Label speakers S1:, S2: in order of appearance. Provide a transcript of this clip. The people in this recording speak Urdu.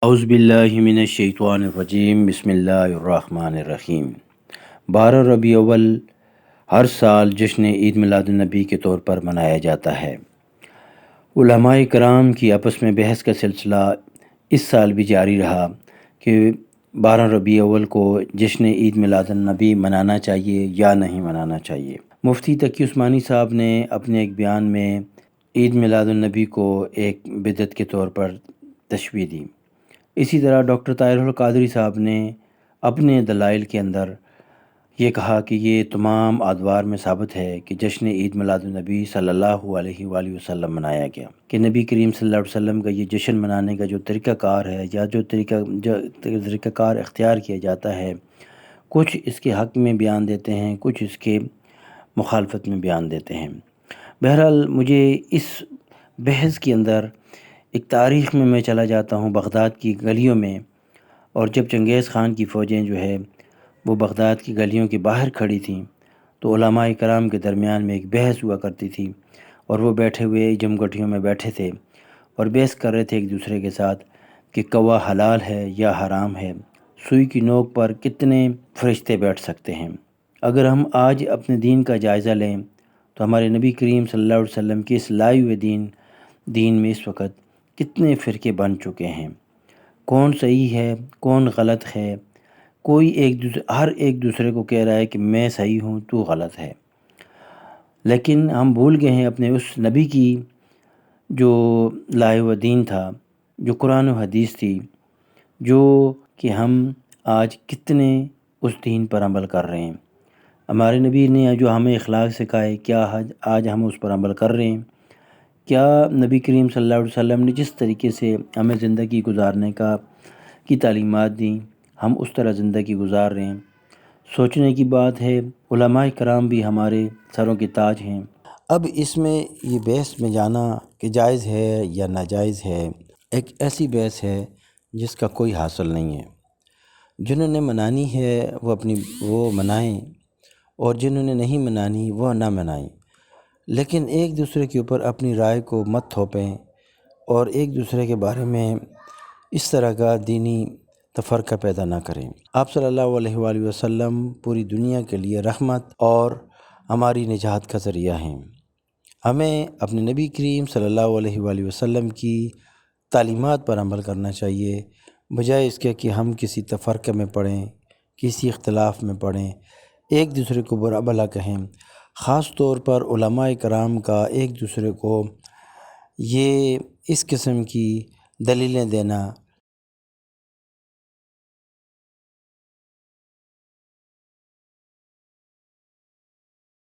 S1: اعوذ باللہ من الشیطان الرجیم، بسم اللہ الرحمن الرحیم۔ 12 ربیع الاول ہر سال جشن عید میلاد النبی کے طور پر منایا جاتا ہے۔ علماء کرام کی آپس میں بحث کا سلسلہ اس سال بھی جاری رہا کہ 12 ربیع الاول کو جشن عید میلاد النبی منانا چاہیے یا نہیں منانا چاہیے۔ مفتی تقی عثمانی صاحب نے اپنے ایک بیان میں عید میلاد النبی کو ایک بدعت کے طور پر تشبیہ دی۔ اسی طرح ڈاکٹر طاہر القادری صاحب نے اپنے دلائل کے اندر یہ کہا کہ یہ تمام ادوار میں ثابت ہے کہ جشن عید میلاد النبی صلی اللہ علیہ وآلہ وسلم منایا گیا، کہ نبی کریم صلی اللہ علیہ وسلم کا یہ جشن منانے کا جو طریقہ کار ہے یا جو طریقہ کار اختیار کیا جاتا ہے، کچھ اس کے حق میں بیان دیتے ہیں، کچھ اس کے مخالفت میں بیان دیتے ہیں۔ بہرحال مجھے اس بحث کے اندر ایک تاریخ میں چلا جاتا ہوں، بغداد کی گلیوں میں، اور جب چنگیز خان کی فوجیں جو ہے وہ بغداد کی گلیوں کے باہر کھڑی تھیں تو علماء کرام کے درمیان میں ایک بحث ہوا کرتی تھی، اور وہ بیٹھے ہوئے جمگٹھیوں میں بیٹھے تھے اور بحث کر رہے تھے ایک دوسرے کے ساتھ کہ کوا حلال ہے یا حرام ہے، سوئی کی نوک پر کتنے فرشتے بیٹھ سکتے ہیں۔ اگر ہم آج اپنے دین کا جائزہ لیں تو ہمارے نبی کریم صلی اللہ علیہ وسلم کے اس لائے ہوئے دین میں اس وقت کتنے فرقے بن چکے ہیں، کون صحیح ہے کون غلط ہے، ہر ایک دوسرے کو کہہ رہا ہے کہ میں صحیح ہوں تو غلط ہے۔ لیکن ہم بھول گئے ہیں اپنے اس نبی کی جو لائے ہوئے دین تھا، جو قرآن و حدیث تھی، جو کہ ہم آج کتنے اس دین پر عمل کر رہے ہیں۔ ہمارے نبی نے جو ہمیں اخلاق سکھائے، کیا آج ہم اس پر عمل کر رہے ہیں؟ کیا نبی کریم صلی اللہ علیہ وسلم نے جس طریقے سے ہمیں زندگی گزارنے کی تعلیمات دیں، ہم اس طرح زندگی گزار رہے ہیں؟ سوچنے کی بات ہے۔ علماء کرام بھی ہمارے سروں کے تاج ہیں۔ اب اس میں یہ بحث میں جانا کہ جائز ہے یا ناجائز ہے، ایک ایسی بحث ہے جس کا کوئی حاصل نہیں ہے۔ جنہوں نے منانی ہے وہ منائیں، اور جنہوں نے نہیں منانی وہ نہ منائیں، لیکن ایک دوسرے کے اوپر اپنی رائے کو مت تھوپیں اور ایک دوسرے کے بارے میں اس طرح کا دینی تفرقہ پیدا نہ کریں۔ آپ صلی اللہ علیہ وآلہ وسلم پوری دنیا کے لیے رحمت اور ہماری نجات کا ذریعہ ہیں۔ ہمیں اپنے نبی کریم صلی اللہ علیہ وآلہ وسلم کی تعلیمات پر عمل کرنا چاہیے، بجائے اس کے کہ ہم کسی تفرقے میں پڑیں، کسی اختلاف میں پڑیں، ایک دوسرے کو برا بھلا کہیں۔ خاص طور پر علماء کرام کا ایک دوسرے کو یہ اس قسم کی دلیلیں دینا